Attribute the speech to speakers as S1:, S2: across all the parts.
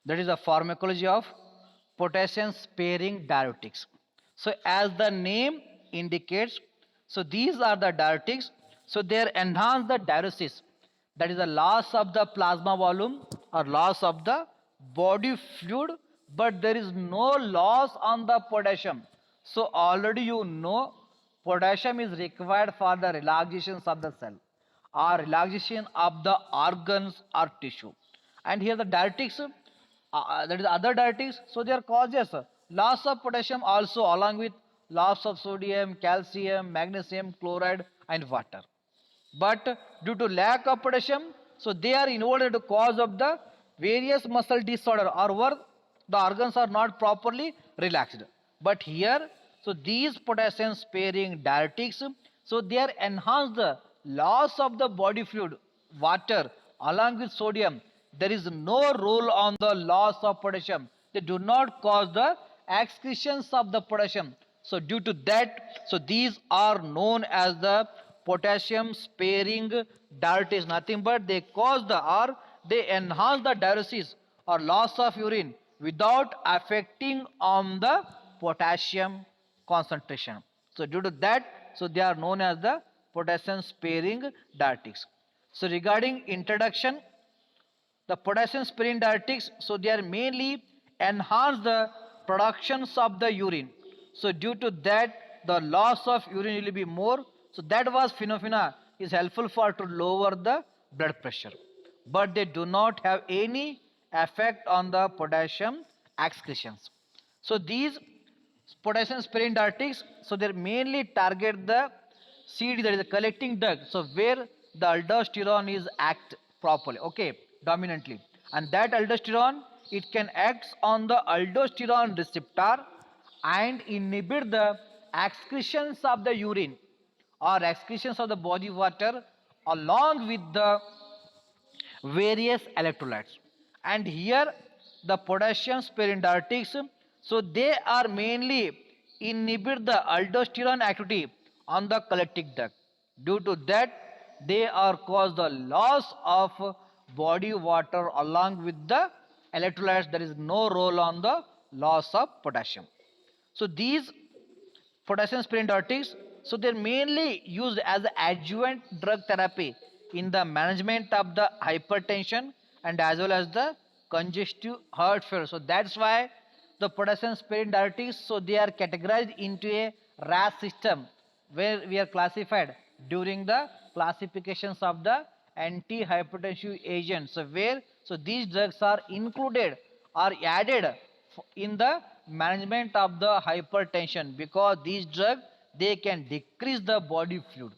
S1: That is the pharmacology of potassium sparing diuretics. So as the name indicates, so these are the diuretics. So they enhance the diuresis, that is the loss of the plasma volume or loss of the body fluid, but there is no loss on the potassium. So already you know potassium is required for the relaxations of the cell or relaxation of the organs or tissue. And here the diuretics, that is other diuretics, so they are causes loss of potassium also along with loss of sodium, calcium, magnesium, chloride and water. But due to lack of potassium, so they are involved to cause of the various muscle disorder or where the organs are not properly relaxed. But here, so these potassium sparing diuretics, so they are enhance the loss of the body fluid, water along with sodium. There is no role on the loss of potassium. They do not cause the excretions of the potassium. So due to that, so these are known as the potassium sparing diuretics. Nothing but they cause the or they enhance the diuresis or loss of urine without affecting on the potassium concentration. So due to that, so they are known as the potassium sparing diuretics. So regarding introduction, the potassium sparing diuretics, so they are mainly enhance the productions of the urine. So due to that, the loss of urine will be more. So that was phenomena is helpful for to lower the blood pressure. But they do not have any effect on the potassium excretions. So these potassium sparing diuretics, so they mainly target the CD, that is the collecting duct, so where the aldosterone is act properly, okay, dominantly, and that aldosterone, it can act on the aldosterone receptor and inhibit the excretions of the urine or excretions of the body water along with the various electrolytes. And here the potassium sparing diuretics, so they are mainly inhibit the aldosterone activity on the collecting duct. Due to that, they are cause the loss of body water along with the electrolytes. There is no role on the loss of potassium. So these potassium sparing diuretics, so they're mainly used as adjuvant drug therapy in the management of the hypertension and as well as the congestive heart failure. So that's why the potassium sparing diuretics, so they are categorized into a RAS system where we are classified during the classifications of the anti-hypertensive agents. So where so these drugs are included or added in the management of the hypertension, because these drugs they can decrease the body fluid.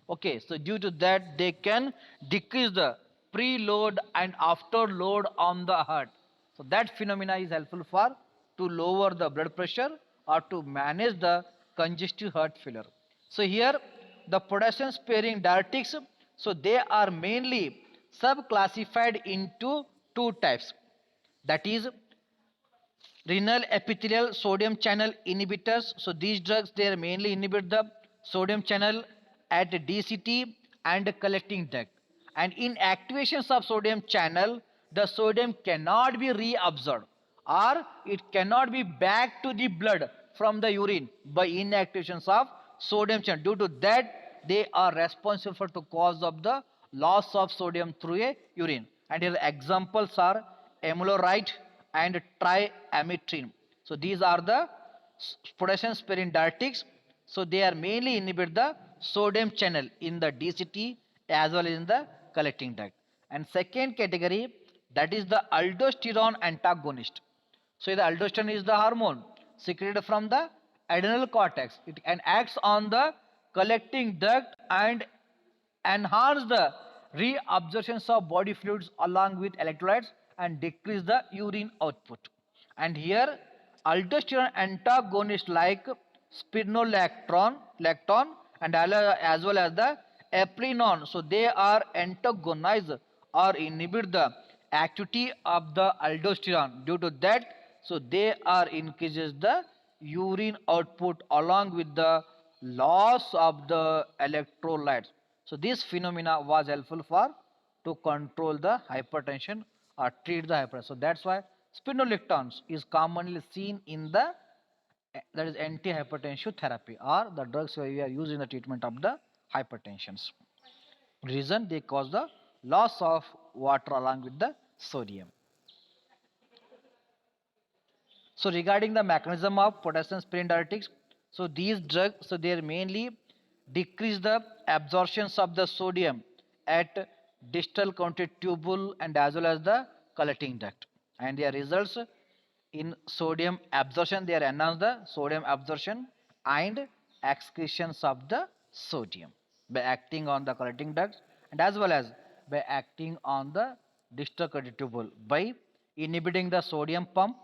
S1: Okay, so due to that they can decrease the preload and afterload on the heart. So that phenomena is helpful for to lower the blood pressure or to manage the congestive heart failure. So here the potassium sparing diuretics, so they are mainly subclassified into two types, that is renal epithelial sodium channel inhibitors. So these drugs they mainly inhibit the sodium channel at DCT and collecting duct. And in activations of sodium channel, the sodium cannot be reabsorbed or it cannot be back to the blood from the urine by inactivations of sodium channel. Due to that, they are responsible for the cause of the loss of sodium through a urine. And here the examples are amiloride and triamcinolone. So these are the potassium sparing diuretics. So they are mainly inhibit the sodium channel in the DCT as well as in the collecting duct. And second category, that is the aldosterone antagonist. So the aldosterone is the hormone secreted from the adrenal cortex. It and acts on the collecting duct and enhance the reabsorption of body fluids along with electrolytes and decrease the urine output. And here aldosterone antagonists like spironolactone lactone and as well as the epinone, so they are antagonize or inhibit the activity of the aldosterone. Due to that, so they are increases the urine output along with the loss of the electrolytes. So this phenomena was helpful for to control the hypertension or treat the hypertension. So that's why Spironolactone is commonly seen in the that is antihypertensive therapy or the drugs we are used in the treatment of the hypertensions. Reason they cause the loss of water along with the sodium. So regarding the mechanism of potassium sparing diuretics, so these drugs, so they mainly decrease the absorptions of the sodium at distal counted tubule and as well as the collecting duct, and their results in sodium absorption. They are enhance the sodium absorption and excretions of the sodium by acting on the collecting ducts and as well as by acting on the distal counted tubule by inhibiting the sodium pump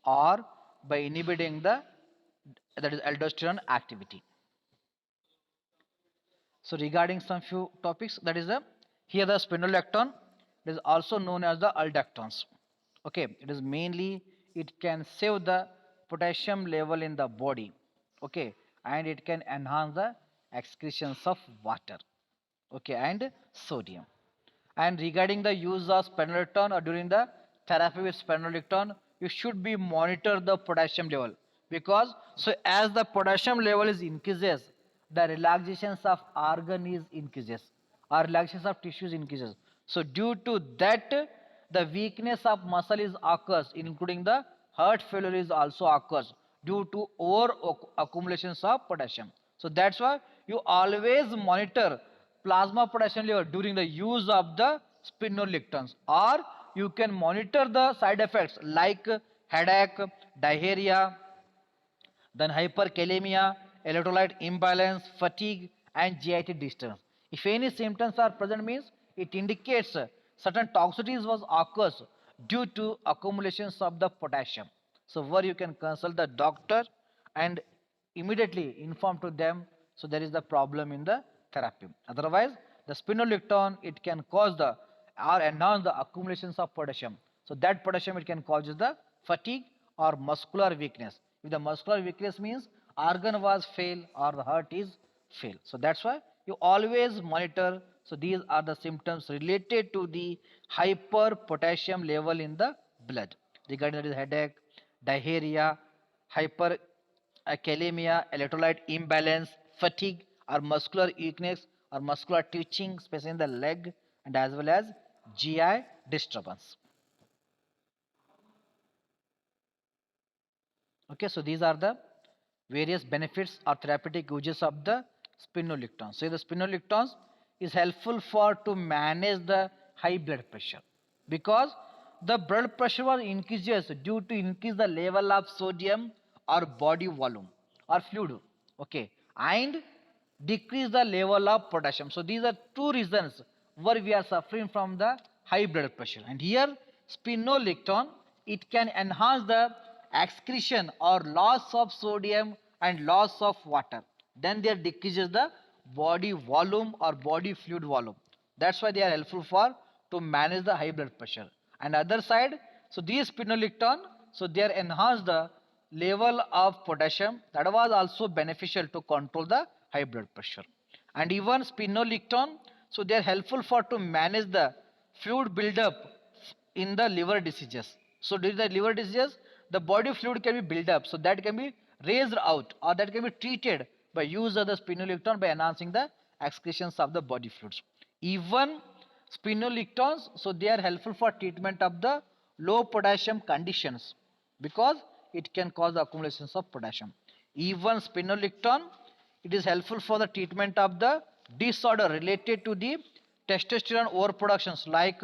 S1: or by inhibiting the that is aldosterone activity. So regarding some few topics, that is the here the spironolactone, it is also known as the aldactones. Okay, it is mainly it can save the potassium level in the body. Okay, and it can enhance the excretions of water. Okay, and sodium. And regarding the use of spironolactone or during the therapy with spironolactone, you should be monitor the potassium level because so as the potassium level is increases, the relaxations of organ is increases or relaxations of tissues increases. So due to that, the weakness of muscle is occurs, including the heart failure is also occurs due to over accumulations of potassium. So that's why you always monitor plasma potassium level during the use of the spironolactones, or you can monitor the side effects like headache, diarrhea, then hyperkalemia, electrolyte imbalance, fatigue, and GIT disturbance. If any symptoms are present, means it indicates certain toxicities was occurs due to accumulations of the potassium. So where you can consult the doctor and immediately inform to them. So there is the problem in the therapy. Otherwise, the spironolactone it can cause the or enhance the accumulations of potassium. So that potassium it can cause the fatigue or muscular weakness. If the muscular weakness means organ was fail or the heart is fail. So that's why you always monitor. So these are the symptoms related to the hyperpotassium level in the blood. Regarding that is headache, diarrhea, hyperkalemia, electrolyte imbalance, fatigue or muscular weakness or muscular twitching, especially in the leg and as well as GI disturbance. Okay, so these are the various benefits or therapeutic uses of the spironolactone. So the spironolactone is helpful for to manage the high blood pressure because the blood pressure was increases due to increase the level of sodium or body volume or fluid. Okay, and decrease the level of potassium. So these are two reasons where we are suffering from the high blood pressure. And here spironolactone it can enhance the excretion or loss of sodium and loss of water. Then there decreases the body volume or body fluid volume. That's why they are helpful for to manage the high blood pressure. And other side, so these spironolactone, so they are enhance the level of potassium that was also beneficial to control the high blood pressure. And even spironolactone, so they are helpful for to manage the fluid buildup in the liver diseases. So during the liver diseases, the body fluid can be built up, so that can be raised out or that can be treated by use of the spironolactone by enhancing the excretions of the body fluids. Even spironolactones, so they are helpful for treatment of the low potassium conditions because it can cause the accumulations of potassium. Even spironolactone, it is helpful for the treatment of the disorder related to the testosterone overproductions like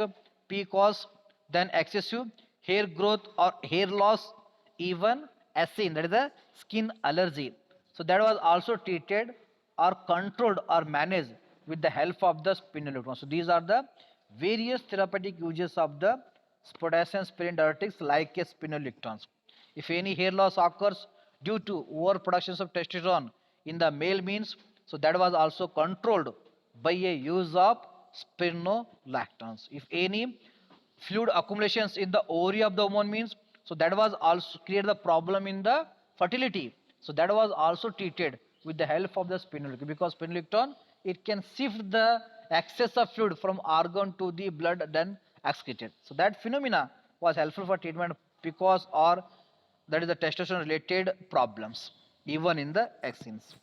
S1: PCOS, then excessive hair growth or hair loss, even acne, that is a skin allergy. So that was also treated or controlled or managed with the help of the spironolactone. So these are the various therapeutic uses of the potassium sparing diuretics like a spironolactones. If any hair loss occurs due to overproduction of testosterone in the male means, so that was also controlled by a use of spironolactones. If any fluid accumulations in the ovary of the woman means, so that was also create the problem in the fertility. So that was also treated with the help of the spironolactone because spironolactone it can shift the excess of fluid from organ to the blood then excreted. So that phenomena was helpful for treatment because or that is the testosterone related problems even in the vaccines.